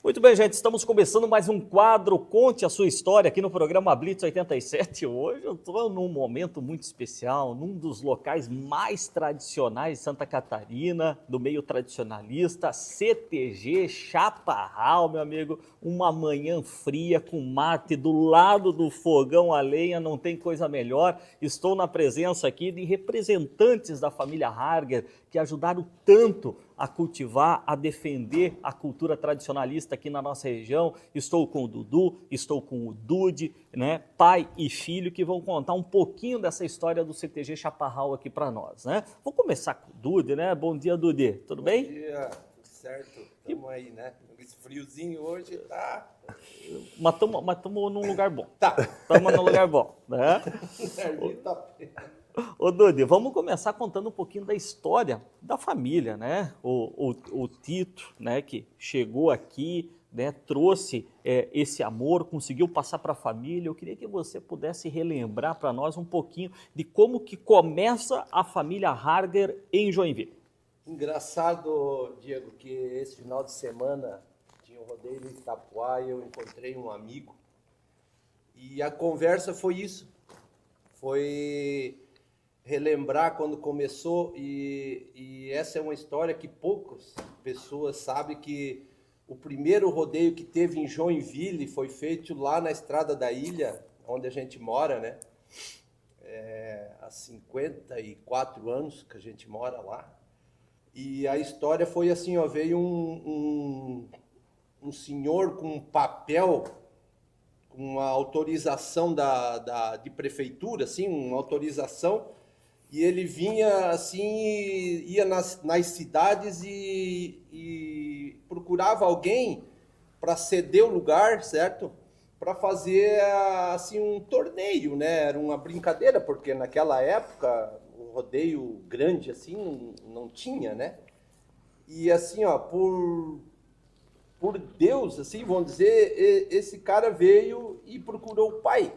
Muito bem, gente, estamos começando mais um quadro Conte a Sua História aqui no programa Blitz 87. Hoje eu estou num momento muito especial, num dos locais mais tradicionais de Santa Catarina, do meio tradicionalista, CTG Chaparral, meu amigo. Uma manhã fria com mate do lado do fogão a lenha, não tem coisa melhor. Estou na presença aqui de representantes da família Harger que ajudaram tanto a cultivar, a defender a cultura tradicionalista aqui na nossa região. Estou com o Dudu, estou com o Dude, né? Pai e filho, que vão contar um pouquinho dessa história do CTG Chaparral aqui para nós, né? Vou começar com o Dude, né? Bom dia, Dude. Tudo bem? Bom dia, tudo certo. Estamos aí, né? Esse friozinho hoje tá... Mas estamos num lugar bom. Tá. Estamos num lugar bom, né? Tá. Ô, Dude, vamos começar contando um pouquinho da história da família, né? O Tito, né, que chegou aqui, né, trouxe esse amor, conseguiu passar para a família. Eu queria que você pudesse relembrar para nós um pouquinho de como que começa a família Harger em Joinville. Engraçado, Diego, que esse final de semana tinha um rodeio em Itapuá e eu encontrei um amigo. E a conversa foi isso. Foi relembrar quando começou, e essa é uma história que poucas pessoas sabem, que o primeiro rodeio que teve em Joinville foi feito lá na Estrada da Ilha, onde a gente mora, né? Há 54 anos que a gente mora lá. E a história foi assim, ó, veio um senhor com um papel, com uma autorização de prefeitura, assim, uma autorização. E ele vinha assim, ia nas cidades e procurava alguém para ceder o lugar, certo? Para fazer assim um torneio, né? Era uma brincadeira, porque naquela época o rodeio grande assim não tinha, né? E assim, ó, por Deus, assim, vamos dizer, esse cara veio e procurou o pai,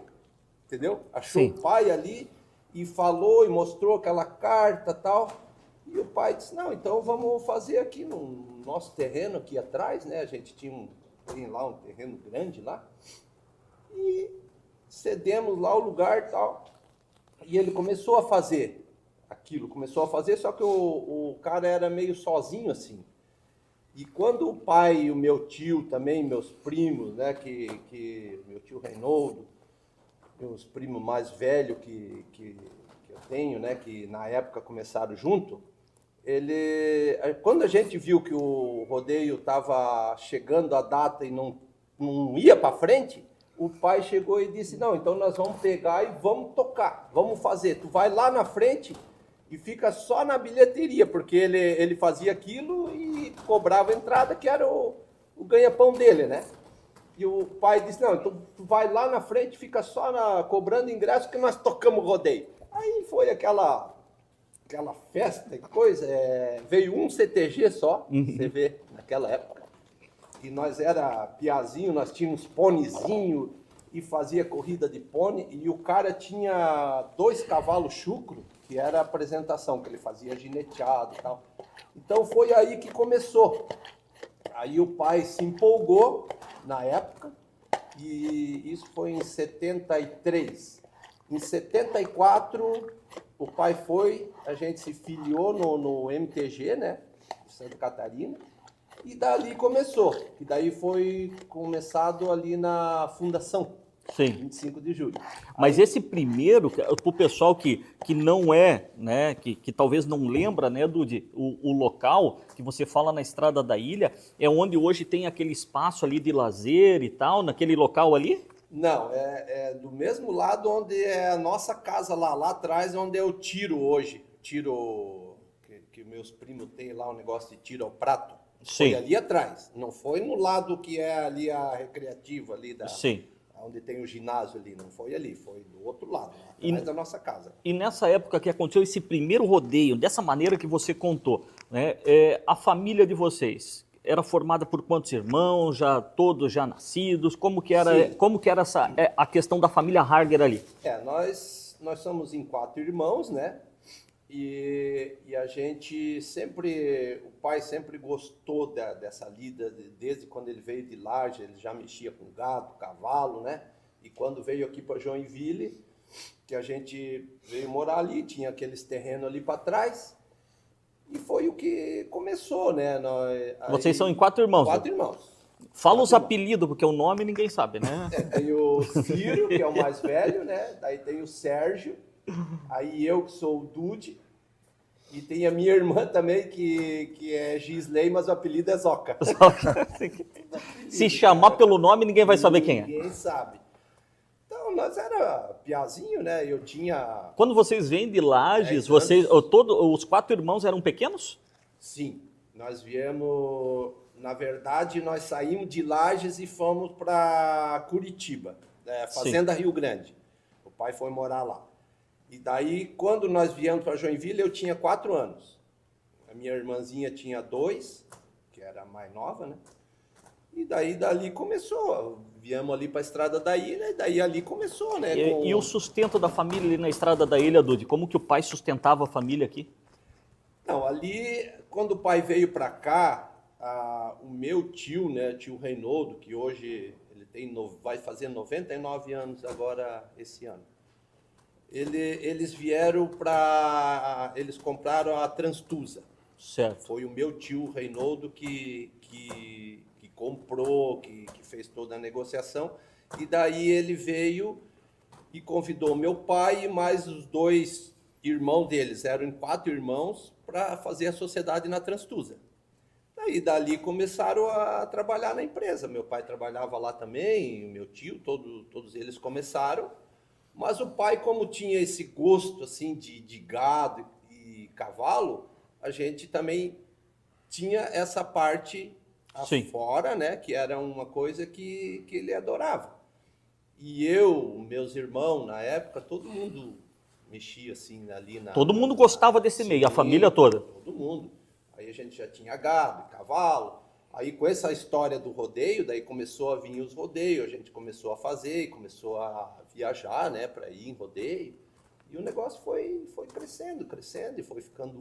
entendeu? Achou Sim. o pai ali e falou e mostrou aquela carta e tal. E o pai disse, não, então vamos fazer aqui no nosso terreno aqui atrás, né? A gente tem lá um terreno grande lá. E cedemos lá o lugar e tal. E ele começou a fazer aquilo, só que o cara era meio sozinho assim. E quando o pai e o meu tio também, meus primos, né, que meu tio Reinaldo, meus primos mais velhos que eu tenho, né, que na época começaram junto, quando a gente viu que o rodeio estava chegando a data e não ia para frente, o pai chegou e disse, não, então nós vamos pegar e vamos tocar, vamos fazer, tu vai lá na frente e fica só na bilheteria, porque ele fazia aquilo e cobrava entrada, que era o ganha-pão dele, né? E o pai disse, não, então tu vai lá na frente, fica só cobrando ingresso que nós tocamos rodeio. Aí foi aquela festa e coisa, veio um CTG só, você vê, naquela época. E nós era piazinho, nós tínhamos pônezinho e fazia corrida de pônei. E o cara tinha 2 cavalos chucro, que era a apresentação, que ele fazia gineteado e tal. Então foi aí que começou. Aí o pai se empolgou na época, e isso foi em 73. Em 74, o pai a gente se filiou no MTG, né, de Santa Catarina, e dali começou. E daí foi começado ali na fundação. Sim. 25 de julho. Mas esse primeiro, para o pessoal que não é, né, que talvez não lembra, né, Dude, o local que você fala na Estrada da Ilha, é onde hoje tem aquele espaço ali de lazer e tal, naquele local ali? Não, é do mesmo lado onde é a nossa casa lá atrás, onde é o tiro hoje. Tiro que meus primos têm lá, um negócio de tiro ao prato. Sim. Foi ali atrás, não foi no lado que é ali a recreativa ali Sim. Onde tem o ginásio ali, não foi ali, foi do outro lado, atrás da nossa casa. E nessa época que aconteceu esse primeiro rodeio, dessa maneira que você contou, né, a família de vocês era formada por quantos irmãos, todos já nascidos? Como que era a questão da família Harger ali? Nós somos em 4 irmãos, né? E a gente sempre, o pai sempre gostou dessa lida, desde quando ele veio de Lages, ele já mexia com gado, cavalo, né? E quando veio aqui para Joinville, que a gente veio morar ali, tinha aqueles terrenos ali para trás, e foi o que começou, né? Vocês são em 4 irmãos? 4 irmãos. Fala os apelidos, porque o nome ninguém sabe, né? Tem o Ciro, que é o mais velho, né? Daí tem o Sérgio, aí eu que sou o Dude, e tem a minha irmã também, que é Gisley, mas o apelido é Zoca. Se chamar pelo nome, ninguém vai saber quem é. Ninguém sabe. Então, nós era piazinho, né? Eu tinha... Quando vocês vêm de Lages, os 4 irmãos eram pequenos? Sim, nós viemos... Na verdade, nós saímos de Lages e fomos para Curitiba, Fazenda Rio Grande. O pai foi morar lá. E daí, quando nós viemos para Joinville, eu tinha 4 anos. A minha irmãzinha tinha 2, que era a mais nova, né? E daí, dali começou. Viemos ali para a Estrada da Ilha, e daí ali começou, né? E o sustento da família ali na Estrada da Ilha, Dude? Como que o pai sustentava a família aqui? Não, ali, quando o pai veio para cá, o meu tio, né, tio Reinaldo, que hoje ele vai fazer 99 anos agora esse ano. Eles vieram eles compraram a Transtusa. Certo. Foi o meu tio Reinaldo que comprou, que fez toda a negociação. E daí ele veio e convidou meu pai e mais os 2 irmãos deles, eram 4 irmãos, para fazer a sociedade na Transtusa. Aí dali começaram a trabalhar na empresa. Meu pai trabalhava lá também, meu tio, todos eles começaram. Mas o pai, como tinha esse gosto assim de gado e cavalo, a gente também tinha essa parte afora, né? Que era uma coisa que ele adorava. E eu, meus irmãos, na época, todo mundo mexia assim ali na... Todo mundo gostava desse meio, a família toda? Todo mundo. Aí a gente já tinha gado, cavalo. Aí com essa história do rodeio, daí começou a vir os rodeios, a gente começou a fazer, começou a viajar, né, para ir em rodeio. E o negócio foi crescendo, e foi ficando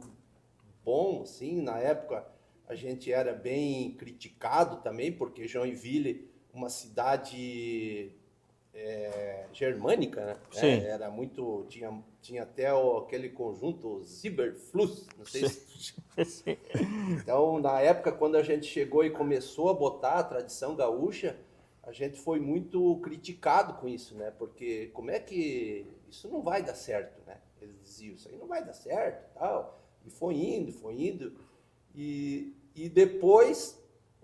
bom, assim. Na época a gente era bem criticado também, porque Joinville, uma cidade germânica, né? Sim. Era muito, tinha até aquele conjunto Zieberfluss, não sei se... Então, na época, quando a gente chegou e começou a botar a tradição gaúcha, a gente foi muito criticado com isso, né? Porque como é que isso não vai dar certo, né? Eles diziam, isso aí não vai dar certo, tal. E foi indo. E depois,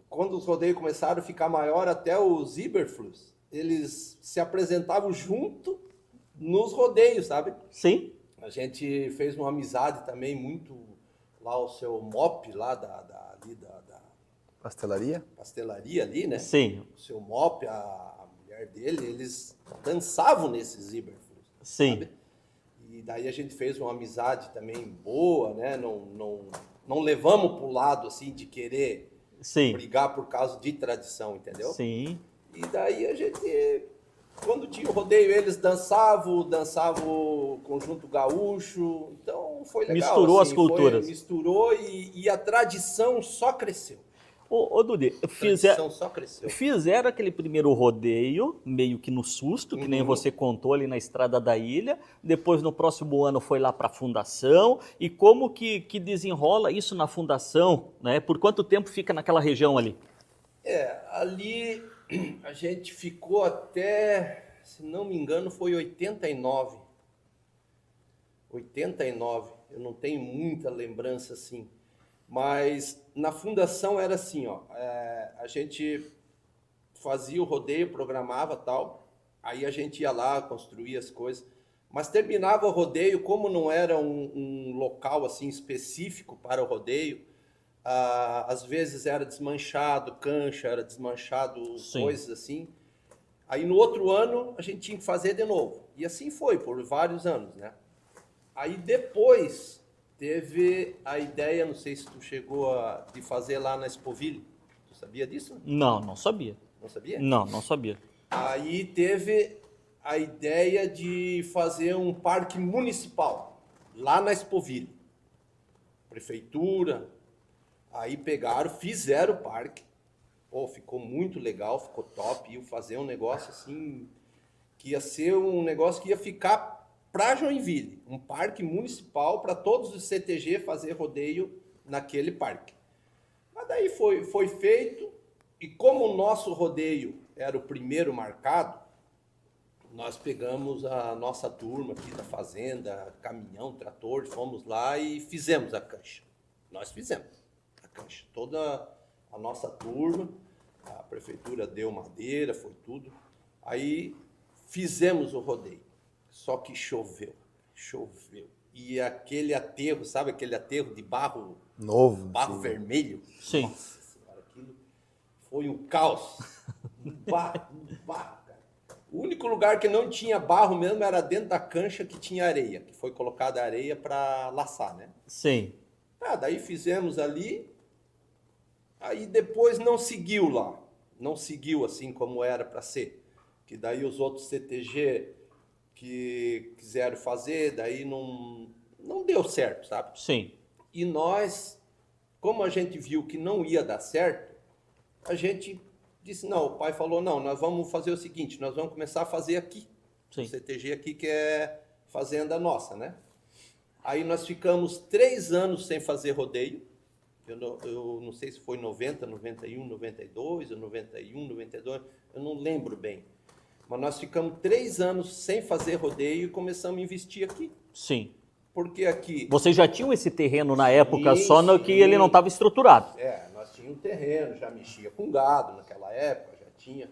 quando os rodeios começaram a ficar maior, até o Zieberfluss, eles se apresentavam junto nos rodeios, sabe? Sim. A gente fez uma amizade também muito, lá o seu Mop, lá da Pastelaria? Pastelaria ali, né? Sim. O seu Mop, a mulher dele, eles dançavam nesses Zieberfluss. Sim. Sabe? E daí a gente fez uma amizade também boa, né? Não levamos pro lado, assim, de querer brigar por causa de tradição, entendeu? Sim. E daí a gente, quando tinha o rodeio, eles dançavam o conjunto gaúcho, então foi legal. Misturou assim, as culturas. Misturou e a tradição só cresceu. Ô Dude, Só cresceu. Fizeram aquele primeiro rodeio, meio que no susto, que nem você contou ali na Estrada da Ilha. Depois, no próximo ano, foi lá para a fundação. E como que desenrola isso na fundação, né? Por quanto tempo fica naquela região ali? Ali a gente ficou até, se não me engano, foi 89. 89, eu não tenho muita lembrança assim. Mas na fundação era assim, ó, a gente fazia o rodeio, programava tal, aí a gente ia lá, construía as coisas, mas terminava o rodeio, como não era um local assim específico para o rodeio, às vezes era desmanchado, cancha, era desmanchado, coisas assim. Aí no outro ano a gente tinha que fazer de novo. E assim foi, por vários anos, né? Aí depois teve a ideia, não sei se tu chegou de fazer lá na Expoville. Tu sabia disso? Não sabia. Não sabia? Não sabia. Aí teve a ideia de fazer um parque municipal. lá na Expoville. Prefeitura, aí pegaram, fizeram o parque. Pô, ficou muito legal, ficou top. Iam fazer um negócio assim, que ia ser um negócio que ia ficar para Joinville. Um parque municipal para todos os CTG fazer rodeio naquele parque. Mas daí foi feito, e como o nosso rodeio era o primeiro marcado, nós pegamos a nossa turma aqui da fazenda, caminhão, trator, fomos lá e fizemos a cancha. Nós fizemos a cancha. Toda a nossa turma, a prefeitura deu madeira, foi tudo. Aí fizemos o rodeio. Só que choveu. E aquele aterro, sabe aquele aterro de barro Novo. barro vermelho? Sim. Nossa senhora, aquilo foi um caos. Barro, cara. O único lugar que não tinha barro mesmo era dentro da cancha que tinha areia, que foi colocada areia para laçar, né? Sim. Daí fizemos ali, aí depois não seguiu lá, não seguiu assim como era para ser, que daí os outros CTG que quiseram fazer, daí não deu certo, sabe? Sim. E nós, como a gente viu que não ia dar certo, a gente disse, não, o pai falou, não, nós vamos fazer o seguinte, nós vamos começar a fazer aqui, Sim. o CTG aqui que é fazenda nossa, né? Aí nós ficamos 3 anos sem fazer rodeio, eu não sei se foi 90, 91, 92, ou 91, 92, eu não lembro bem. Mas nós ficamos 3 anos sem fazer rodeio e começamos a investir aqui. Sim. Porque aqui... Vocês já tinham esse terreno na época, só no sim. que ele não estava estruturado. Nós tínhamos um terreno, já mexia com gado naquela época, já tinha.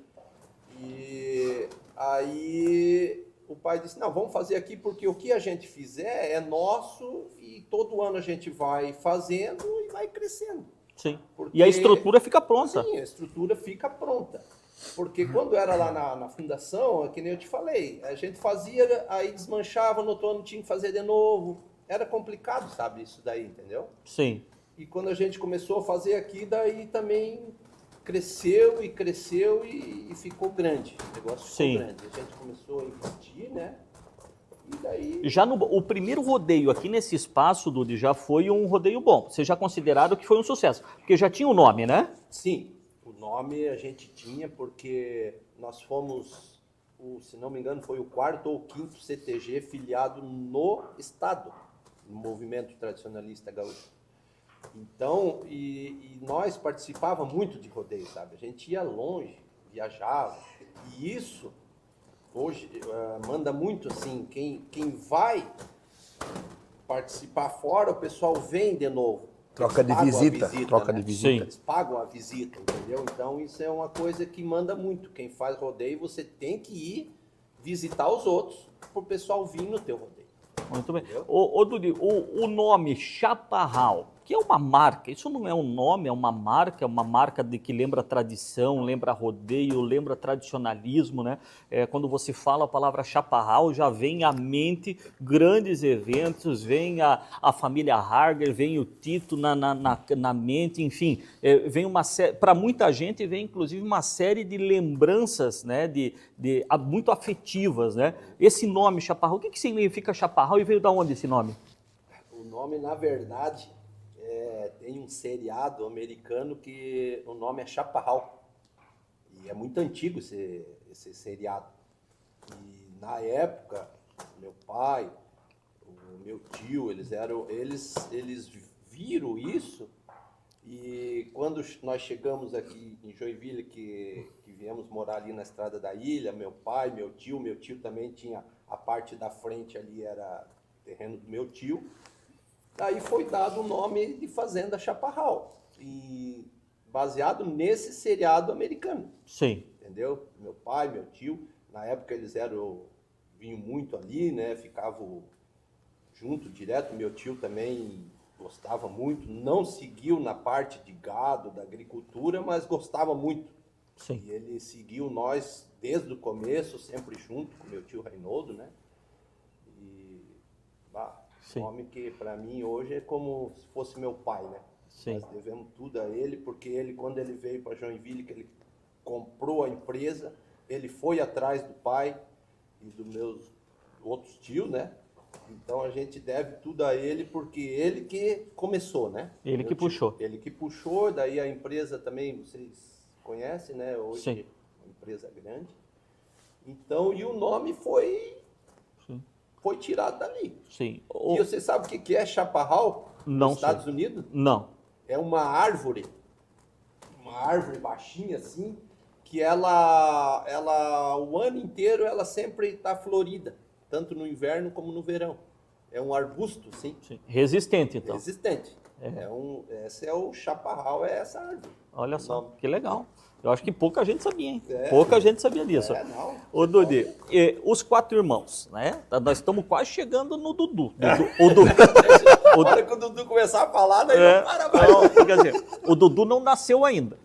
E aí o pai disse, não, vamos fazer aqui porque o que a gente fizer é nosso e todo ano a gente vai fazendo e vai crescendo. Sim. Porque... E a estrutura fica pronta. Sim, a estrutura fica pronta. Porque quando era lá na fundação, que nem eu te falei, a gente fazia, aí desmanchava, no outro ano tinha que fazer de novo. Era complicado, sabe, isso daí, entendeu? Sim. E quando a gente começou a fazer aqui, daí também cresceu e ficou grande. O negócio ficou Sim. grande. A gente começou a investir, né? E daí... Já o primeiro rodeio aqui nesse espaço, Dude, já foi um rodeio bom. Vocês já consideraram que foi um sucesso. Porque já tinha o nome, né? Sim, o nome a gente tinha porque nós fomos, se não me engano, foi o 4º ou 5º CTG filiado no estado, no movimento tradicionalista gaúcho. Então, e nós participávamos muito de rodeio, sabe? A gente ia longe, viajava. E isso, hoje, manda muito assim, quem vai participar fora, o pessoal vem de novo. Troca de visita. Troca de né? visita. Sim. Eles pagam a visita, entendeu? Então, isso é uma coisa que manda muito. Quem faz rodeio, você tem que ir visitar os outros, para o pessoal vir no teu rodeio. Muito bem. Entendeu? Ô Dude, o nome Chaparral, que é uma marca, isso não é um nome, é uma marca de que lembra tradição, lembra rodeio, lembra tradicionalismo, né? Quando você fala a palavra Chaparral, já vem à mente grandes eventos, vem a família Harger, vem o Tito na mente, enfim, vem uma série, para muita gente vem inclusive uma série de lembranças, né, muito afetivas, né? Esse nome Chaparral, o que significa Chaparral e veio da onde esse nome? O nome, na verdade, tem um seriado americano que o nome é Chaparral. E é muito antigo esse seriado. E na época, meu pai, o meu tio, eles viram isso. E quando nós chegamos aqui em Joinville, que viemos morar ali na Estrada da Ilha, meu pai, meu tio também tinha a parte da frente ali, era terreno do meu tio. Daí foi dado o nome de Fazenda Chaparral, e baseado nesse seriado americano. Sim. Entendeu? Meu pai, meu tio, na época eles vinham muito ali, né? Ficavam junto direto. Meu tio também gostava muito, não seguiu na parte de gado, da agricultura, mas gostava muito. Sim. E ele seguiu nós desde o começo, sempre junto com meu tio Reinaldo, né? E um homem que para mim hoje é como se fosse meu pai, né? Sim. Nós devemos tudo a ele, porque ele, quando ele veio para Joinville, que ele comprou a empresa, ele foi atrás do pai e dos meus outros tios, né? Então a gente deve tudo a ele, porque ele que começou, né? Ele que puxou. Ele que puxou, daí a empresa também, vocês conhecem, né? Hoje Sim. é uma empresa grande. Então, e o nome foi tirado dali. Sim. E você sabe o que é chaparral Não nos Estados Unidos? Não. É uma árvore baixinha assim, que ela o ano inteiro ela sempre está florida, tanto no inverno como no verão. É um arbusto, sim. Resistente, então. Resistente. Esse é o chaparral, é essa árvore. Olha só, que legal. Eu acho que pouca gente sabia, hein? É. Pouca gente sabia disso. Não. Ô, Dudi, os 4 irmãos, né? Nós estamos quase chegando no Dudu. O Dudu. A hora que o Dudu começar a falar, daí não para mais. Não, quer dizer, o Dudu não nasceu ainda.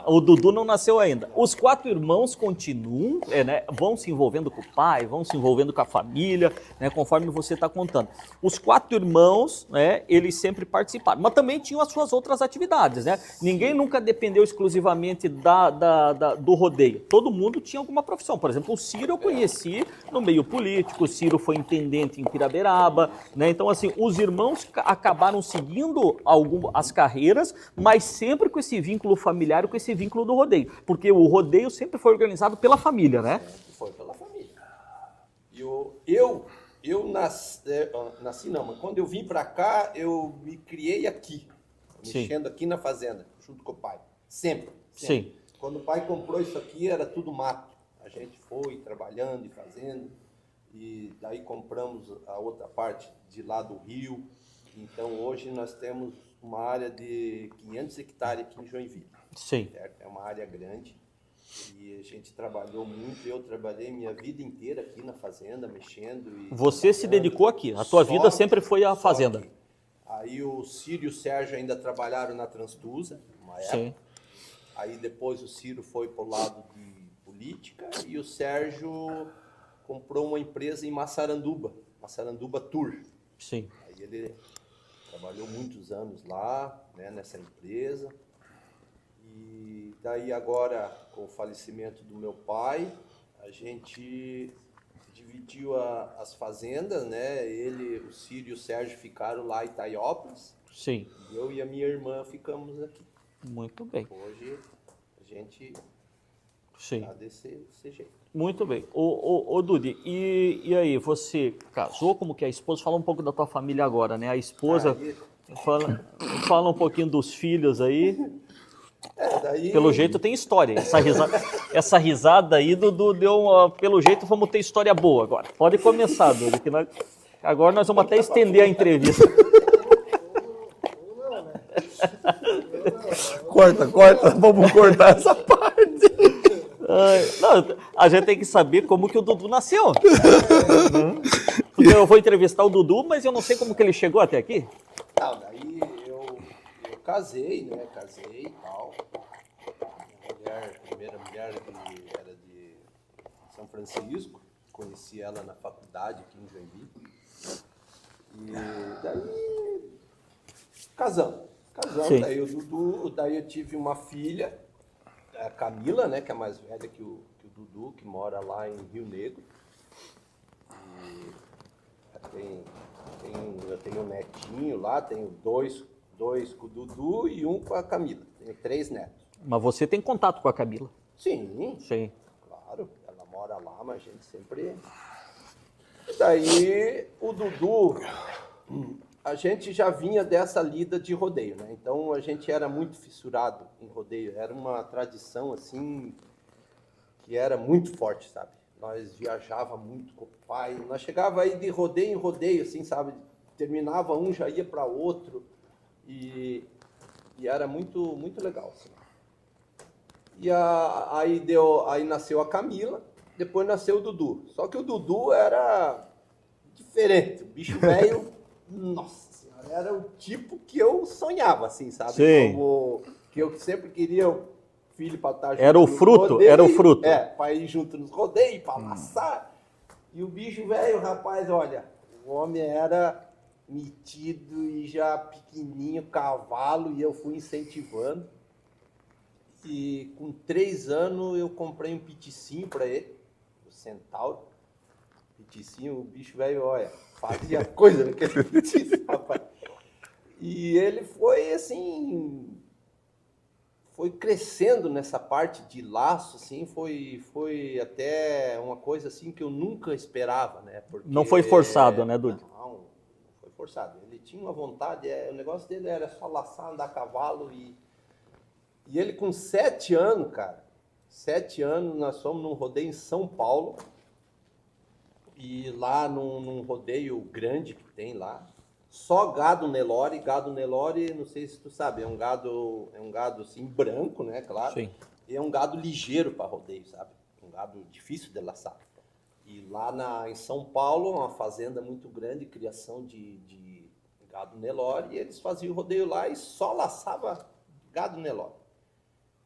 O Dudu não nasceu ainda. Os 4 irmãos continuam, né, vão se envolvendo com o pai, vão se envolvendo com a família, né, conforme você está contando. Os 4 irmãos, né, eles sempre participaram, mas também tinham as suas outras atividades, né? Ninguém nunca dependeu exclusivamente do rodeio. Todo mundo tinha alguma profissão. Por exemplo, o Ciro eu conheci no meio político, o Ciro foi intendente em Piraberaba, né? Então, assim, os irmãos acabaram seguindo as carreiras, mas sempre com esse vínculo familiar, com esse vínculo do rodeio, porque o rodeio sempre foi organizado pela família, né? Foi pela família. Eu nasci não, mas quando eu vim para cá, eu me criei aqui, mexendo aqui na fazenda, junto com o pai, sempre. Sim. Quando o pai comprou isso aqui, era tudo mato. A gente foi trabalhando e fazendo, e daí compramos a outra parte de lá do rio. Então hoje nós temos uma área de 500 hectares aqui em Joinville. Sim. É uma área grande e a gente trabalhou muito. Eu trabalhei minha vida inteira aqui na fazenda, mexendo. Você se dedicou aqui, a tua vida sempre foi a fazenda. Aqui. Aí o Ciro e o Sérgio ainda trabalharam na Transtusa, uma época. Sim. Aí depois o Ciro foi para o lado de política e o Sérgio comprou uma empresa em Massaranduba Tour. Sim. Aí ele trabalhou muitos anos lá, né, nessa empresa. E daí agora, com o falecimento do meu pai, a gente dividiu as fazendas, né? Ele, o Ciro e o Sérgio ficaram lá em Itaiópolis. Sim. E eu e a minha irmã ficamos aqui. Muito bem. Hoje a gente tá desse jeito. Muito bem. Ô Dudi, e aí, você casou, como que é a esposa? Fala um pouco da tua família agora, né? A esposa, fala um pouquinho dos filhos aí. Daí... Pelo jeito tem história. Essa risada aí, Dudu, pelo jeito vamos ter história boa agora. Pode começar, Dudu, que agora nós vamos até estender a entrevista. Corta, vamos cortar essa parte. Não, a gente tem que saber como que o Dudu nasceu. Porque eu vou entrevistar o Dudu, mas eu não sei como que ele chegou até aqui. Não, daí eu casei, né? Casei e tal. A primeira mulher era de São Francisco. Conheci ela na faculdade aqui em Joinville. E daí casamos, daí o Dudu, daí eu tive uma filha, a Camila, né, que é mais velha que o Dudu, que mora lá em Rio Negro. E eu tenho um netinho lá, tenho dois com o Dudu e um com a Camila. Tenho 3 netos. Mas você tem contato com a Camila? Sim. Sim. Claro, ela mora lá, mas a gente sempre... E daí o Dudu... A gente já vinha dessa lida de rodeio, né? Então a gente era muito fissurado em rodeio. Era uma tradição assim que era muito forte, sabe? Nós viajava muito com o pai. Nós chegava aí de rodeio em rodeio, assim, sabe? Terminava um, já ia para outro e era muito legal, assim. E aí nasceu a Camila, depois nasceu o Dudu. Só que o Dudu era diferente, o bicho velho. Nossa senhora, era o tipo que eu sonhava, assim, sabe? Sim. Que eu sempre queria o filho para estar junto. Era o fruto, era o fruto. Para ir junto nos rodeios, para amassar. E o bicho velho, rapaz, olha, o homem era metido e já pequenininho, cavalo, e eu fui incentivando. E com 3 anos eu comprei um piticinho para ele, o Centauro. Peticinho, o bicho velho, olha, fazia coisa naquele petiço, rapaz. E ele foi, assim, foi crescendo nessa parte de laço, assim, foi até uma coisa, assim, que eu nunca esperava, né? Porque, Não foi forçado, né, Dudu? Não foi forçado. Ele tinha uma vontade, o negócio dele era só laçar, andar a cavalo e ele com 7 anos, cara, 7 anos, nós fomos num rodeio em São Paulo, e lá num rodeio grande que tem lá, só gado Nelore, não sei se tu sabe, é um gado assim, branco, né, claro, Sim. e é um gado ligeiro para rodeio, sabe, um gado difícil de laçar. E lá em São Paulo, uma fazenda muito grande, criação de gado Nelore, e eles faziam o rodeio lá e só laçava gado Nelore.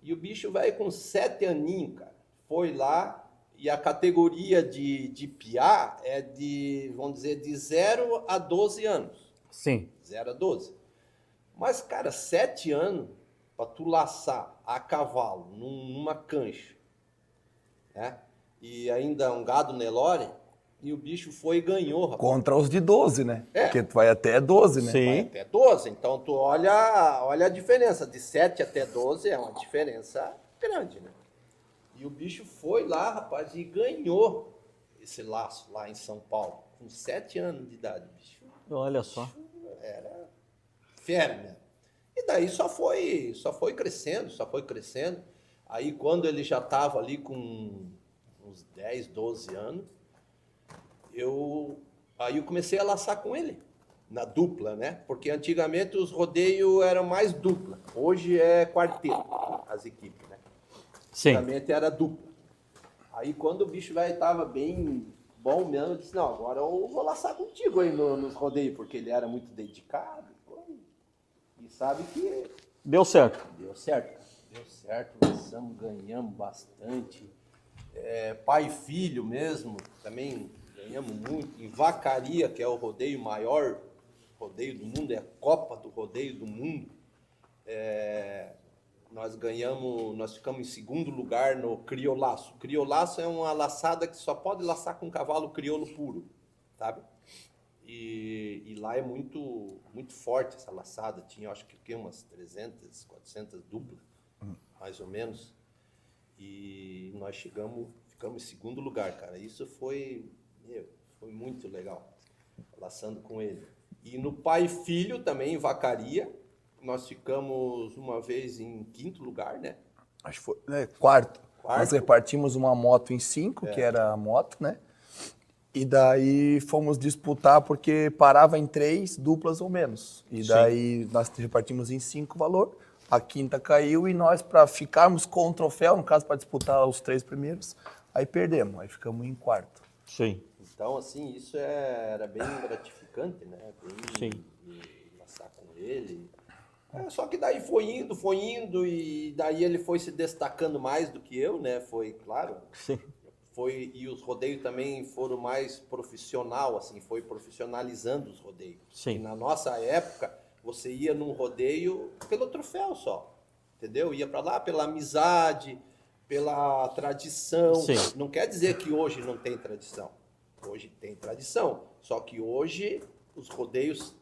E o bicho velho com 7 aninhos, cara, foi lá, e a categoria de piá é vamos dizer, de 0 a 12 anos. Sim. 0 a 12. Mas, cara, 7 anos para tu laçar a cavalo numa cancha, né? E ainda um gado Nelore, e o bicho foi e ganhou, rapaz. Contra os de 12, né? É. Porque tu vai até 12, né? Sim. Vai até 12. Então, tu olha a diferença. De 7 até 12 é uma diferença grande, né? E o bicho foi lá, rapaz, e ganhou esse laço lá em São Paulo, com 7 anos de idade, bicho. Olha só. Era fera, né? E daí só foi crescendo. Aí quando ele já estava ali com uns 10, 12 anos, eu comecei a laçar com ele, na dupla, né? Porque antigamente os rodeios eram mais dupla, hoje é quarteto as equipes, né? Sim. Antigamente era dupla. Aí quando o bicho velho estava bem bom mesmo, eu disse, não, agora eu vou laçar contigo aí nos rodeios, porque ele era muito dedicado. E sabe que Deu certo. deu certo, cara. Deu certo, laçamos, ganhamos bastante. Pai e filho mesmo, também ganhamos muito. Em Vacaria, que é o rodeio maior, rodeio do mundo, é a Copa do Rodeio do Mundo. Nós ficamos em segundo lugar no criolaço. Criolaço é uma laçada que só pode laçar com cavalo crioulo puro, sabe? E lá é muito, muito forte essa laçada. Tinha, acho que umas 300, 400 duplas, mais ou menos. E nós ficamos em segundo lugar, cara. Isso foi muito legal, laçando com ele. E no pai e filho também, em Vacaria, nós ficamos uma vez em 5º lugar, né? Acho que foi quarto. Nós repartimos uma moto em 5, que era a moto, né? E daí fomos disputar porque parava em 3 duplas ou menos. E daí nós repartimos em 5 o valor. A 5ª caiu e nós, para ficarmos com o troféu, no caso, para disputar os 3 primeiros, aí perdemos. Aí ficamos em 4º. Sim. Então, assim, isso era bem gratificante, né? Sim. Laçar com ele. Só que daí foi indo, e daí ele foi se destacando mais do que eu, né? Foi, claro. Sim. E os rodeios também foram mais profissional, assim, foi profissionalizando os rodeios. Sim. E na nossa época, você ia num rodeio pelo troféu só, entendeu? Ia para lá pela amizade, pela tradição. Sim. Não quer dizer que hoje não tem tradição. Hoje tem tradição, só que hoje os rodeios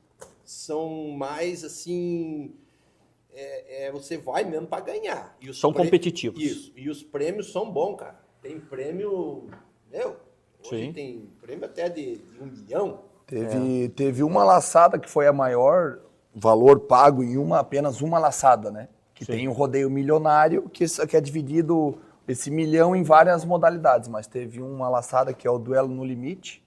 são mais assim, você vai mesmo para ganhar. E São competitivos. Isso, e os prêmios são bons, cara. Tem prêmio, hoje Sim. tem prêmio até de 1 milhão. Teve uma laçada que foi a maior valor pago em apenas uma laçada, né? Que Sim. tem o rodeio milionário, que é dividido esse milhão em várias modalidades, mas teve uma laçada que é o duelo no limite.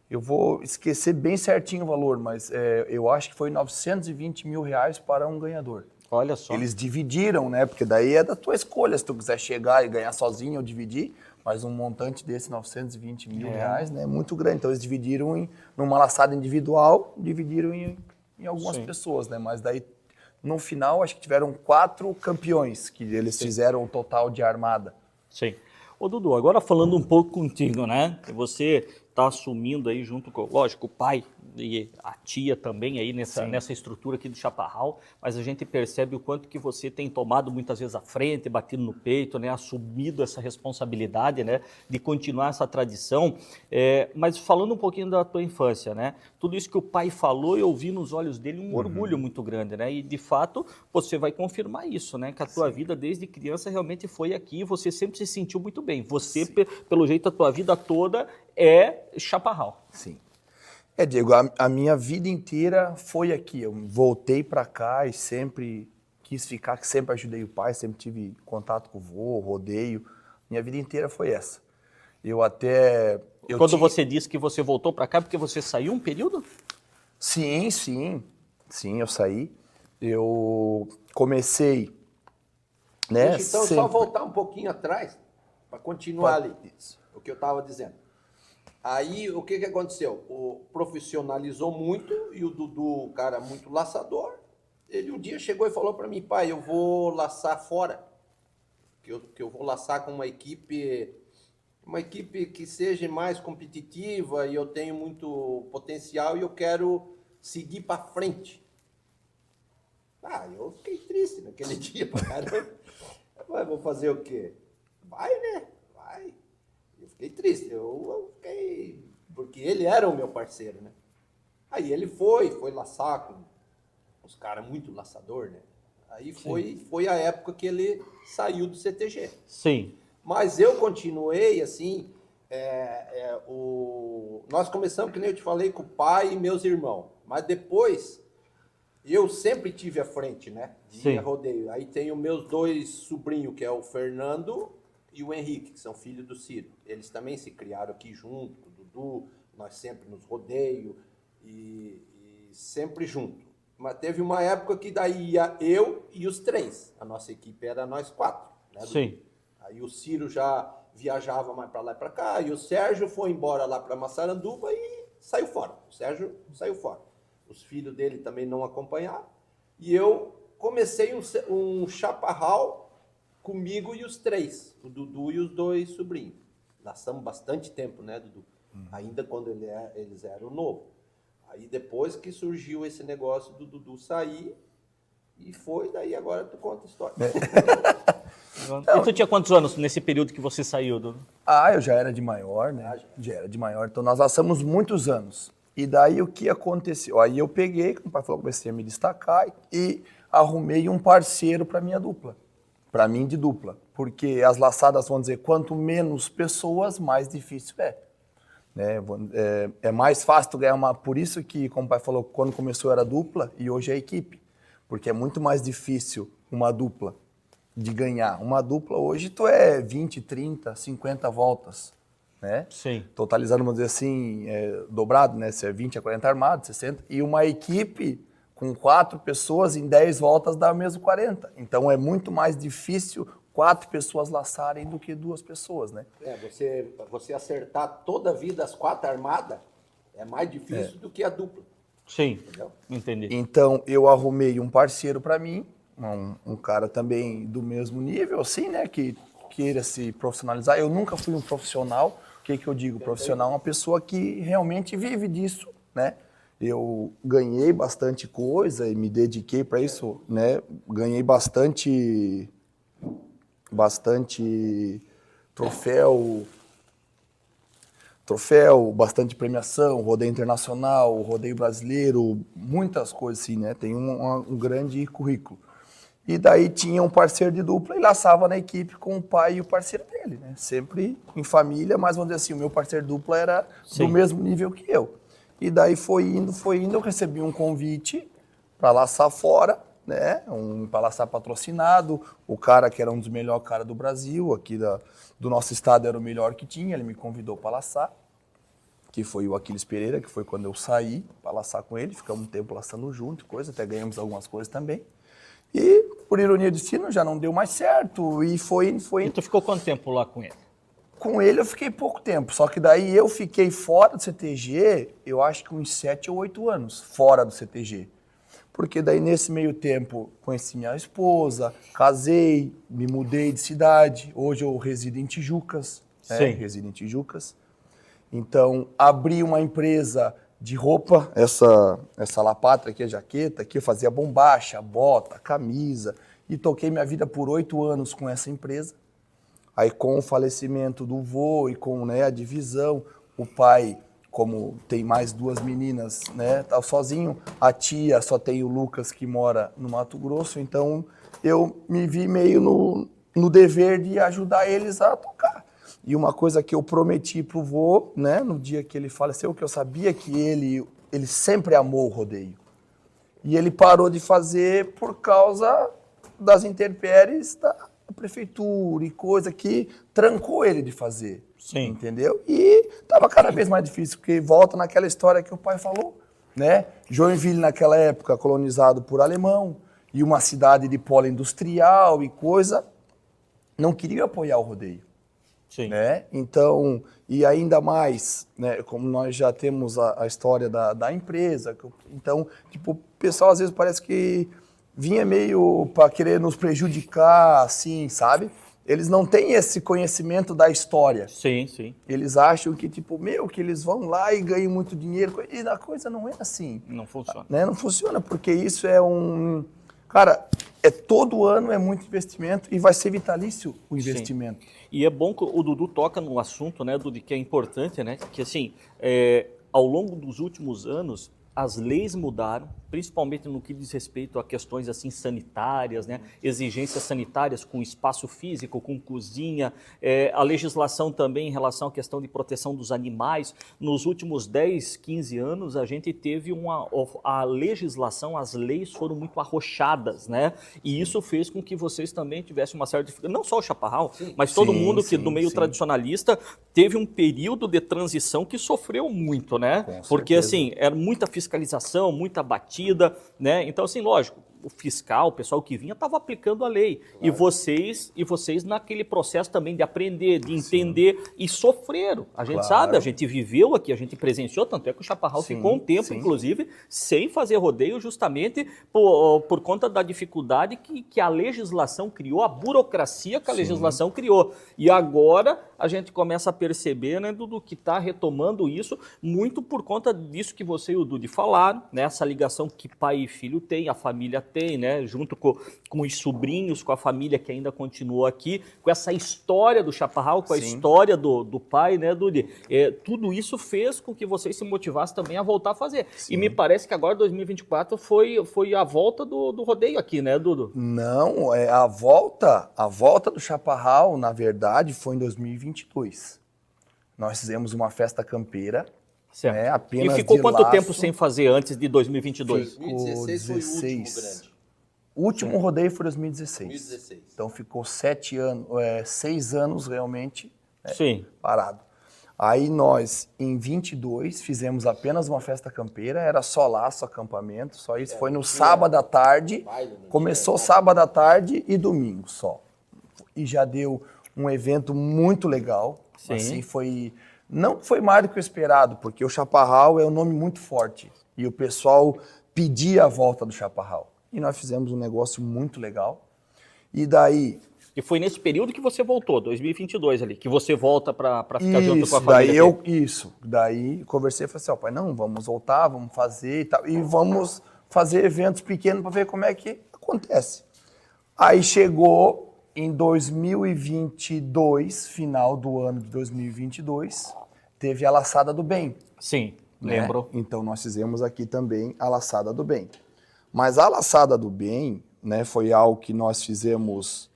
Eu vou esquecer bem certinho o valor, mas eu acho que foi 920 mil reais para um ganhador. Olha só. Eles dividiram, né? Porque daí é da tua escolha, se tu quiser chegar e ganhar sozinho ou dividir, mas um montante desse 920 mil reais, né? É muito grande. Então eles dividiram numa laçada individual, dividiram em algumas pessoas, né? Mas daí, no final, acho que tiveram 4 campeões, que eles fizeram o total de armada. Sim. Ô, Dudu, agora falando um pouco contigo, né? Você está assumindo aí junto com, lógico, o pai e a tia também aí nessa estrutura aqui do Chaparral, mas a gente percebe o quanto que você tem tomado muitas vezes a frente, batido no peito, né, assumido essa responsabilidade, né, de continuar essa tradição. Mas falando um pouquinho da tua infância, né, tudo isso que o pai falou, eu vi nos olhos dele um orgulho muito grande, né, e de fato você vai confirmar isso, né, que a tua vida desde criança realmente foi aqui e você sempre se sentiu muito bem. Você, pelo jeito, a tua vida toda é Chaparral. Sim. Diego, a minha vida inteira foi aqui. Eu voltei para cá e sempre quis ficar, que sempre ajudei o pai, sempre tive contato com o vô, rodeio. Minha vida inteira foi essa. Quando você disse que você voltou para cá, porque você saiu um período? Sim, eu saí. Eu comecei, né? Deixa, então, só voltar um pouquinho atrás, para continuar ali, o que eu estava dizendo. Aí, o que aconteceu? Profissionalizou muito, e o Dudu, cara muito laçador, ele um dia chegou e falou para mim, pai, eu vou laçar fora, que eu vou laçar com uma equipe que seja mais competitiva, e eu tenho muito potencial, e eu quero seguir para frente. Eu fiquei triste naquele dia, pra caramba. Eu vou fazer o quê? Vai, né? Vai. Eu fiquei triste, eu fiquei... Porque ele era o meu parceiro, né? Aí ele foi laçar com os caras muito laçador, né? Aí foi a época que ele saiu do CTG. Sim. Mas eu continuei, assim, nós começamos, que nem eu te falei, com o pai e meus irmãos. Mas depois, eu sempre tive à frente, né? De rodeio. Aí tem os meus 2 sobrinhos, que é o Fernando e o Henrique, que são filhos do Ciro. Eles também se criaram aqui junto com o Dudu, nós sempre nos rodeios e sempre junto. Mas teve uma época que daí ia eu e os 3. A nossa equipe era nós 4. Né, Dudu? Sim. Aí o Ciro já viajava mais para lá e para cá, e o Sérgio foi embora lá para Massaranduba e saiu fora. O Sérgio saiu fora. Os filhos dele também não acompanharam. E eu comecei um Chaparral comigo e os 3, o Dudu e os 2 sobrinhos. Laçamos bastante tempo, né, Dudu? Ainda quando eles eram novos. Aí depois que surgiu esse negócio do Dudu sair, e foi, daí agora tu conta a história. E tu tinha quantos anos nesse período que você saiu, Dudu? Eu já era de maior, né? Já era de maior, então nós laçamos muitos anos. E daí o que aconteceu? Aí eu peguei, como o pai falou, comecei a me destacar e arrumei um parceiro para minha dupla. Para mim de dupla. Porque as laçadas, vão dizer, quanto menos pessoas, mais difícil é. Né? É mais fácil tu ganhar uma... Por isso que, como o pai falou, quando começou era dupla e hoje é equipe. Porque é muito mais difícil uma dupla de ganhar. Uma dupla hoje tu é 20, 30, 50 voltas. Né? Sim. Totalizando, vamos dizer assim, dobrado, né? Se é 20 a 40 armados, 60. E uma equipe com 4 pessoas em 10 voltas dá mesmo 40. Então é muito mais difícil 4 pessoas laçarem do que 2 pessoas, né? Você acertar toda a vida as 4 armadas é mais difícil do que a dupla. Sim, entendeu? Entendi. Então eu arrumei um parceiro para mim, um cara também do mesmo nível, assim, né? Que queira se profissionalizar. Eu nunca fui um profissional. O que eu digo? Profissional é uma pessoa que realmente vive disso, né? Eu ganhei bastante coisa e me dediquei para isso, né? Ganhei bastante troféu, bastante premiação, rodeio internacional, rodeio brasileiro, muitas coisas assim, né? Tem um grande currículo. E daí tinha um parceiro de dupla e laçava na equipe com o pai e o parceiro dele, né? Sempre em família, mas vamos dizer assim, o meu parceiro de dupla era do mesmo nível que eu. E daí foi indo, eu recebi um convite para laçar fora, né? Para laçar patrocinado. O cara que era um dos melhores caras do Brasil, aqui do nosso estado era o melhor que tinha, ele me convidou para laçar, que foi o Aquiles Pereira, que foi quando eu saí para laçar com ele, ficamos um tempo laçando junto, até ganhamos algumas coisas também. E, por ironia do destino, já não deu mais certo e foi. E tu ficou quanto tempo lá com ele? Com ele eu fiquei pouco tempo, só que daí eu fiquei fora do CTG, eu acho que uns 7 ou 8 anos fora do CTG. Porque daí nesse meio tempo conheci minha esposa, casei, me mudei de cidade, hoje eu resido em Tijucas, resido em Tijucas. Então, abri uma empresa de roupa, essa lapatra aqui, a jaqueta, aqui eu fazia bombacha, bota, camisa, e toquei minha vida por 8 anos com essa empresa. Aí com o falecimento do vô e com, né, a divisão, o pai, como tem mais 2 meninas, né, tá sozinho, a tia só tem o Lucas que mora no Mato Grosso, então eu me vi meio no dever de ajudar eles a tocar. E uma coisa que eu prometi pro vô, né, no dia que ele faleceu, que eu sabia que ele sempre amou o rodeio. E ele parou de fazer por causa das intempéries da prefeitura e coisa que trancou ele de fazer. Sim. Entendeu? E tava cada vez mais difícil, porque volta naquela história que o pai falou, né? Joinville naquela época colonizado por alemão e uma cidade de polo industrial e coisa, não queria apoiar o rodeio. Sim. Né? Então, e ainda mais, né, como nós já temos a história da empresa, então, tipo, o pessoal às vezes parece que vinha meio para querer nos prejudicar, assim, sabe? Eles não têm esse conhecimento da história. Sim, sim. Eles acham que, tipo, que eles vão lá e ganham muito dinheiro, e a coisa não é assim. Não funciona. Né? Não funciona, porque isso é um... Cara, todo ano é muito investimento e vai ser vitalício o investimento. Sim. E é bom que o Dudu toca num assunto, né, Dudu, que é importante, né? Que assim, ao longo dos últimos anos, as leis mudaram, principalmente no que diz respeito a questões assim sanitárias, né? Exigências sanitárias com espaço físico, com cozinha, a legislação também em relação à questão de proteção dos animais. Nos últimos 10, 15 anos, a gente teve a legislação, as leis foram muito arrochadas, né? E isso fez com que vocês também tivessem uma certa dificuldade, não só o Chaparral, mas todo mundo que do meio tradicionalista teve um período de transição que sofreu muito, né? Porque assim, era muita fiscalização, muita batida, né? Então, assim, lógico, o fiscal, o pessoal que vinha, estava aplicando a lei. Claro. E vocês naquele processo também de aprender, de entender, e sofreram. A gente sabe, a gente viveu aqui, a gente presenciou, tanto é que o Chaparral ficou um tempo, inclusive, sem fazer rodeio, justamente por conta da dificuldade que a legislação criou, a burocracia que a legislação criou. E agora a gente começa a perceber, né, Dudu, que está retomando isso, muito por conta disso que você e o Dudu falaram, né, essa ligação que pai e filho têm, a família tem, né, junto com os sobrinhos, com a família que ainda continua aqui, com essa história do Chaparral, com a história do pai, né, Dudu? Tudo isso fez com que vocês se motivassem também a voltar a fazer. E me parece que agora 2024 foi a volta do rodeio aqui, né, Dudu? Não, a volta do Chaparral, na verdade, foi em 2022. Nós fizemos uma festa campeira. Certo. Né, apenas e ficou quanto laço. Tempo sem fazer antes de 2022? 2016 foi o último grande. O último rodeio foi 2016. Então ficou 6 anos realmente parado. Aí nós, em 22, fizemos apenas uma festa campeira, era só laço, acampamento, só isso. Foi no sábado à tarde, começou sábado à tarde e domingo só. E já deu um evento muito legal. Assim, não foi mais do que o esperado, porque o Chaparral é um nome muito forte. E o pessoal pedia a volta do Chaparral. E nós fizemos um negócio muito legal. E daí... E foi nesse período que você voltou, 2022 ali, que você volta para ficar junto com a família. Daí conversei e falei assim, ó, pai, não, vamos voltar, vamos fazer e tal. E vamos fazer eventos pequenos para ver como é que acontece. Aí chegou em 2022, final do ano de 2022, teve a Laçada do Bem. Sim, né? lembro. Então nós fizemos aqui também a Laçada do Bem. Mas a Laçada do Bem, né, foi algo que nós fizemos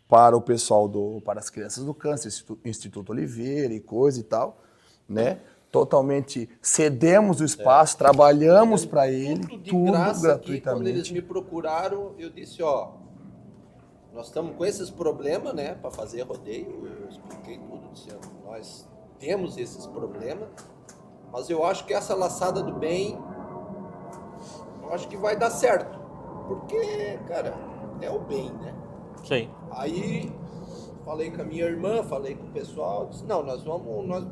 para o pessoal para as crianças do câncer, Instituto Oliveira e coisa e tal, né? Totalmente cedemos o espaço, trabalhamos para ele, tudo gratuitamente. Quando eles me procuraram, eu disse, ó, nós estamos com esses problemas, né, para fazer rodeio, eu expliquei tudo, disse, nós temos esses problemas, mas eu acho que essa Laçada do Bem, eu acho que vai dar certo, porque, cara, é o bem, né? Sim. Aí falei com a minha irmã, falei com o pessoal, disse, não, nós doamos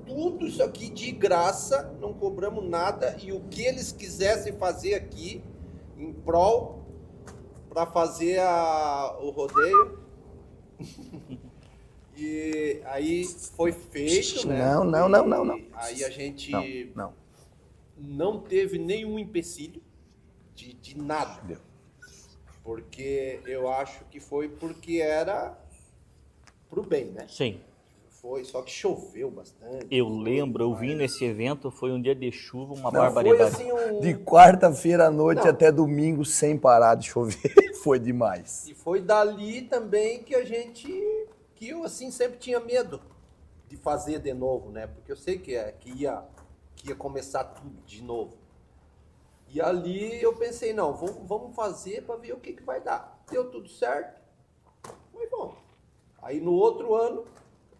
tudo isso aqui de graça, não cobramos nada, e o que eles quisessem fazer aqui, em prol, para fazer o rodeio, e aí foi feito, né? Não. Aí a gente Não. teve nenhum empecilho de nada. Porque eu acho que foi porque era pro bem, né? Sim. Foi, só que choveu bastante. Eu lembro, eu vim nesse evento, foi um dia de chuva, uma Foi barbaridade. assim De quarta-feira à noite Não. até domingo sem parar de chover. Foi demais. E foi dali também que que eu assim sempre tinha medo de fazer de novo, né? Porque eu sei que ia começar tudo de novo. E ali eu pensei, não, vamos fazer para ver o que vai dar. Deu tudo certo, foi bom. Aí no outro ano,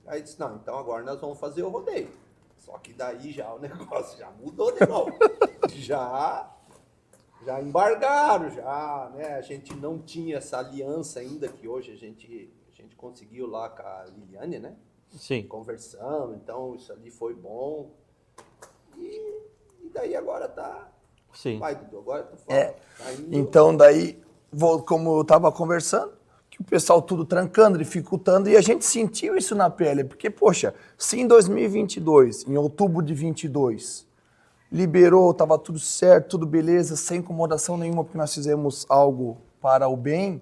aí disse, não, então agora nós vamos fazer o rodeio. Só que daí já o negócio já mudou de novo. já embargaram, né? A gente não tinha essa aliança ainda, que hoje a gente conseguiu lá com a Liliane, né? Sim. Conversando, então isso ali foi bom. E daí agora tá... Sim. Vai, Dudu, agora tu fala. Tá indo... Então daí, como eu estava conversando, que o pessoal tudo trancando, dificultando, e a gente sentiu isso na pele, porque, poxa, se em 2022, em outubro de 22, liberou, estava tudo certo, tudo beleza, sem incomodação nenhuma, porque nós fizemos algo para o bem,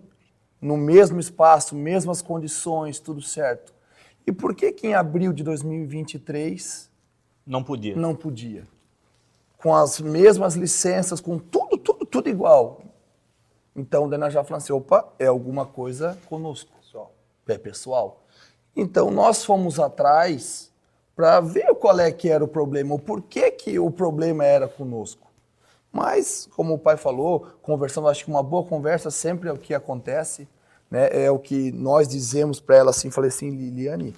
no mesmo espaço, mesmas condições, tudo certo. E por que em abril de 2023 Não podia. não podia? Com as mesmas licenças, com tudo igual. Então, daí nós já falamos assim, opa, é alguma coisa conosco, é pessoal. Então, nós fomos atrás para ver qual é que era o problema, o porquê que o problema era conosco. Mas, como o pai falou, conversando, acho que uma boa conversa sempre é o que acontece, né? É o que nós dizemos para ela assim, falei assim, Liliane,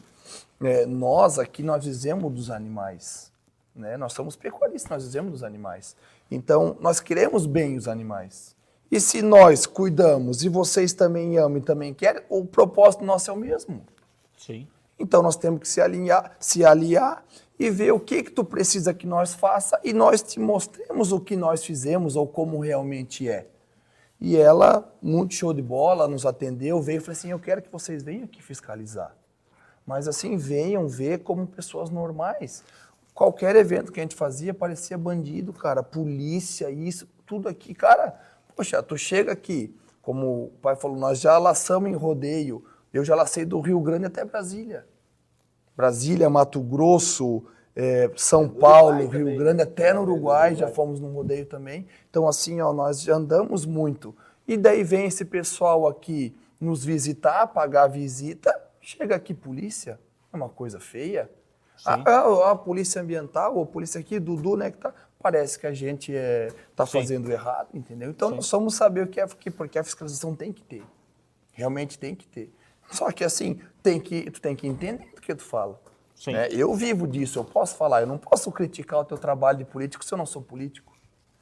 nós aqui nós dizemos dos animais, né? Nós somos pecuaristas, nós dizemos dos animais. Então, nós queremos bem os animais. E se nós cuidamos e vocês também amam e também querem, o propósito nosso é o mesmo. Sim. Então nós temos que se aliar e ver o que tu precisa que nós faça e nós te mostremos o que nós fizemos ou como realmente é. E ela, muito show de bola, nos atendeu, veio e falou assim, eu quero que vocês venham aqui fiscalizar. Mas assim, venham ver como pessoas normais. Qualquer evento que a gente fazia parecia bandido, cara, polícia, isso, tudo aqui. Cara, poxa, tu chega aqui, como o pai falou, nós já laçamos em rodeio. Eu já lacei do Rio Grande até Brasília. Brasília, Mato Grosso, São Paulo, Rio Grande, até no Uruguai, já fomos no rodeio também. Então assim, ó, nós já andamos muito. E daí vem esse pessoal aqui nos visitar, pagar a visita, chega aqui polícia, é uma coisa feia. A polícia ambiental, ou a polícia aqui, Dudu, né, que tá, parece que a gente tá fazendo errado, entendeu? Então nós vamos saber o que é, porque a fiscalização tem que ter, realmente tem que ter. Só que assim, tu tem que entender o que tu fala. Né? Eu vivo disso, eu posso falar, eu não posso criticar o teu trabalho de político se eu não sou político.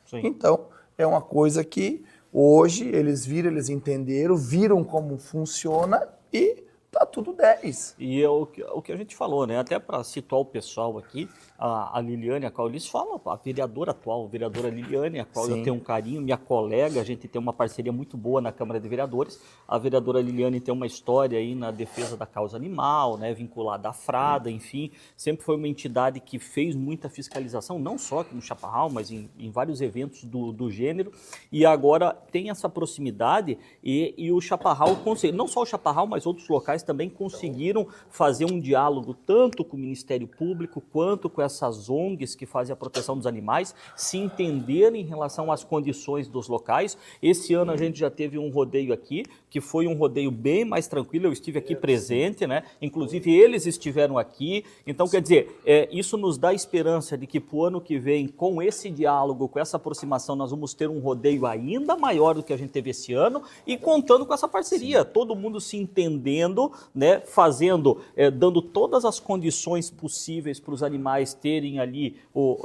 Sim. Então, é uma coisa que hoje eles entenderam, viram como funciona e tá tudo 10. E é o que a gente falou, né? Até para situar o pessoal aqui, a Liliane, a qual eles falam, a vereadora atual, a vereadora Liliane, a qual eu tenho um carinho, minha colega, a gente tem uma parceria muito boa na Câmara de Vereadores. A vereadora Liliane tem uma história aí na defesa da causa animal, né? Vinculada à Frada, enfim. Sempre foi uma entidade que fez muita fiscalização, não só aqui no Chaparral, mas em vários eventos do gênero. E agora tem essa proximidade e o Chaparral, não só o Chaparral, mas outros locais também conseguiram fazer um diálogo tanto com o Ministério Público quanto com essas ONGs que fazem a proteção dos animais, se entenderem em relação às condições dos locais. Esse ano a gente já teve um rodeio aqui, que foi um rodeio bem mais tranquilo, eu estive aqui presente, né? Inclusive eles estiveram aqui, então quer dizer, isso nos dá esperança de que para o ano que vem, com esse diálogo, com essa aproximação, nós vamos ter um rodeio ainda maior do que a gente teve esse ano e contando com essa parceria, todo mundo se entendendo, né? Fazendo, dando todas as condições possíveis para os animais terem ali,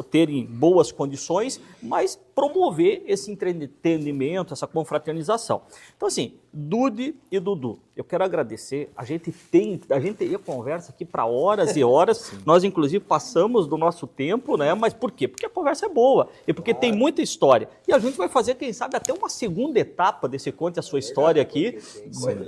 terem boas condições, mas promover esse entretenimento, essa confraternização. Então, assim, Dude e Dudu, eu quero agradecer. A gente teria conversa aqui para horas e horas. Nós, inclusive, passamos do nosso tempo, né? Mas por quê? Porque a conversa é boa e porque tem muita história. E a gente vai fazer, quem sabe, até uma segunda etapa desse Conte a Sua História aqui,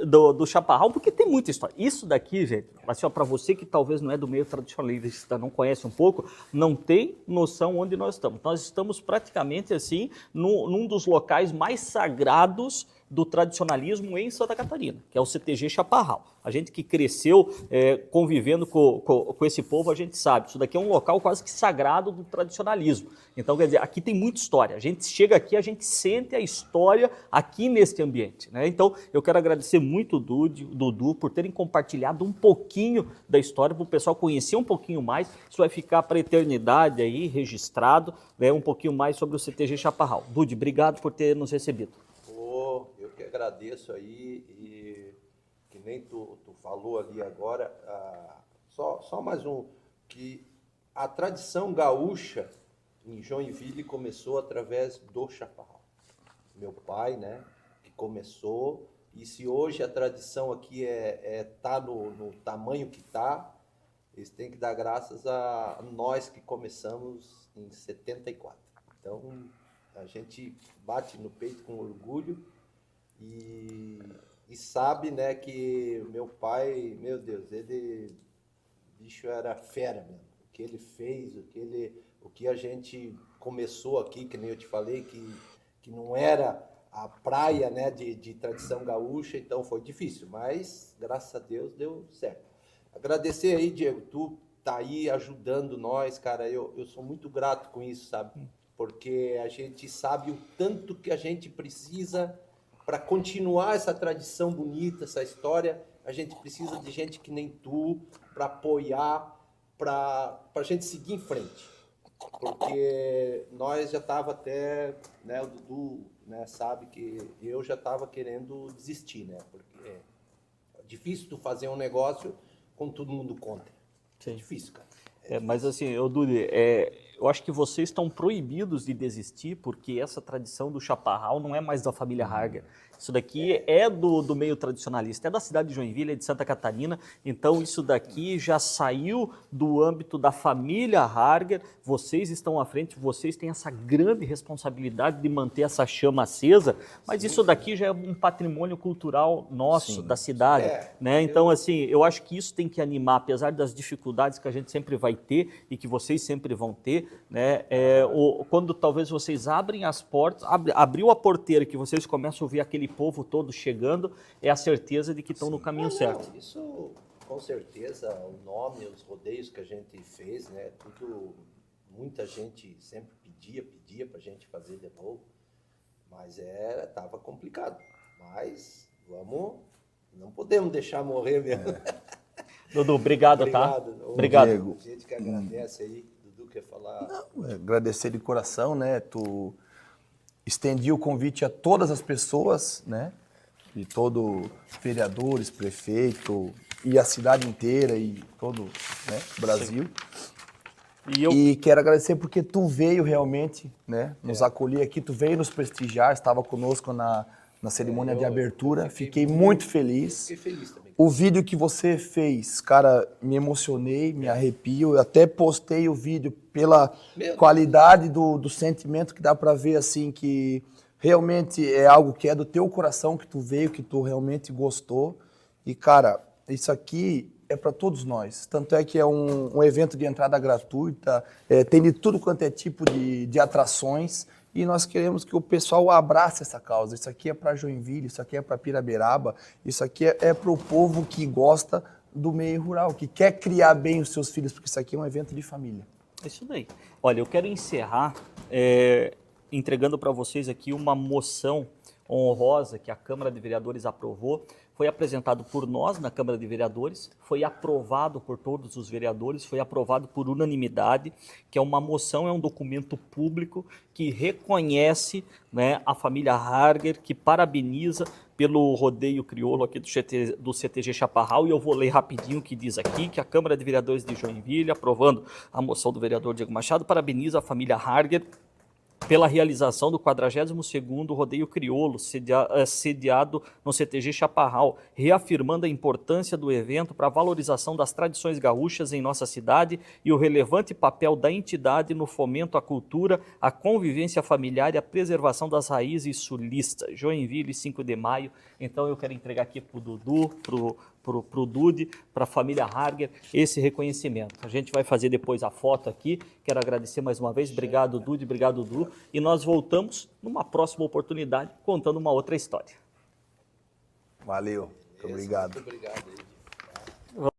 do Chaparral, porque tem muita história. Isso daqui, gente, assim, para você que talvez não é do meio tradicionalista, não conhece um pouco, não tem noção onde nós estamos. Nós estamos praticamente assim num dos locais mais sagrados do tradicionalismo em Santa Catarina, que é o CTG Chaparral. A gente que cresceu convivendo com esse povo, a gente sabe, isso daqui é um local quase que sagrado do tradicionalismo. Então, quer dizer, aqui tem muita história. A gente chega aqui, a gente sente a história aqui neste ambiente, né? Então, eu quero agradecer muito o Dudu por terem compartilhado um pouquinho da história, para o pessoal conhecer um pouquinho mais. Isso vai ficar para a eternidade aí, registrado, né, um pouquinho mais sobre o CTG Chaparral. Dudu, obrigado por ter nos recebido. Eu que agradeço aí, e que nem tu falou ali agora, só mais um, que a tradição gaúcha em Joinville começou através do Chaparral. Meu pai, né, que começou, e se hoje a tradição aqui tá no tamanho que tá, eles têm que dar graças a nós que começamos em 74. Então, a gente bate no peito com orgulho e sabe, né, que meu pai, meu Deus, bicho era fera mesmo. O que ele fez, o que a gente começou aqui, que nem eu te falei, que não era a praia, né, de tradição gaúcha, então foi difícil, mas graças a Deus deu certo. Agradecer aí, Diego, tu tá aí ajudando nós, cara, eu sou muito grato com isso, sabe? Porque a gente sabe o tanto que a gente precisa para continuar essa tradição bonita, essa história. A gente precisa de gente que nem tu para apoiar, para a gente seguir em frente. Porque nós já estava até, né, o Dudu, né, sabe que eu já estava querendo desistir, né? Porque é difícil tu fazer um negócio com todo mundo contra. Sim. É difícil, cara. Mas assim, Dudu, eu acho que vocês estão proibidos de desistir, porque essa tradição do Chaparral não é mais da família Harger. Isso daqui é do meio tradicionalista, é da cidade de Joinville, é de Santa Catarina, então isso daqui já saiu do âmbito da família Harger, vocês estão à frente, vocês têm essa grande responsabilidade de manter essa chama acesa, mas isso daqui já é um patrimônio cultural nosso, da cidade, né? Então, assim, eu acho que isso tem que animar, apesar das dificuldades que a gente sempre vai ter e que vocês sempre vão ter, né? Quando talvez vocês abrem as portas, abriu a porteira que vocês começam a ouvir aquele povo todo chegando, é a certeza de que estão no caminho certo. Isso, com certeza, o nome, os rodeios que a gente fez, né? Tudo, muita gente sempre pedia pra gente fazer de novo, mas tava complicado. Mas não podemos deixar morrer mesmo. Dudu, obrigado, tá? Obrigado. Diego. A gente que agradece aí. Dudu quer falar? Não, agradecer de coração, né? Tu estendi o convite a todas as pessoas, né? E todos vereadores, prefeito e a cidade inteira e todo, né, o Brasil. E quero agradecer porque tu veio realmente, né, nos acolher aqui, tu veio nos prestigiar, estava conosco na cerimônia de abertura, fiquei muito feliz. Fiquei feliz também. O vídeo que você fez, cara, me emocionei, me arrepio. Eu até postei o vídeo pela qualidade do sentimento que dá para ver, assim, que realmente é algo que é do teu coração, que tu veio, que tu realmente gostou. E, cara, isso aqui é para todos nós. Tanto é que é um evento de entrada gratuita, tem de tudo quanto é tipo de atrações. E nós queremos que o pessoal abrace essa causa. Isso aqui é para Joinville, isso aqui é para Piraberaba, isso aqui é para o povo que gosta do meio rural, que quer criar bem os seus filhos, porque isso aqui é um evento de família. É isso daí. Olha, eu quero encerrar entregando para vocês aqui uma moção honrosa que a Câmara de Vereadores aprovou. Foi apresentado por nós na Câmara de Vereadores, foi aprovado por todos os vereadores, foi aprovado por unanimidade, que é uma moção, é um documento público que reconhece, né, a família Harger, que parabeniza pelo rodeio crioulo aqui do CTG Chaparral, e eu vou ler rapidinho o que diz aqui, que a Câmara de Vereadores de Joinville, aprovando a moção do vereador Diego Machado, parabeniza a família Harger pela realização do 42º Rodeio Crioulo, sediado no CTG Chaparral, reafirmando a importância do evento para a valorização das tradições gaúchas em nossa cidade e o relevante papel da entidade no fomento à cultura, à convivência familiar e à preservação das raízes sulistas. Joinville, 5 de maio. Então eu quero entregar aqui para o Dudu, para o Dude, para a família Harger, esse reconhecimento. A gente vai fazer depois a foto aqui. Quero agradecer mais uma vez. Obrigado, Dude. Obrigado, Dudu. E nós voltamos numa próxima oportunidade contando uma outra história. Valeu. Muito obrigado. Muito obrigado.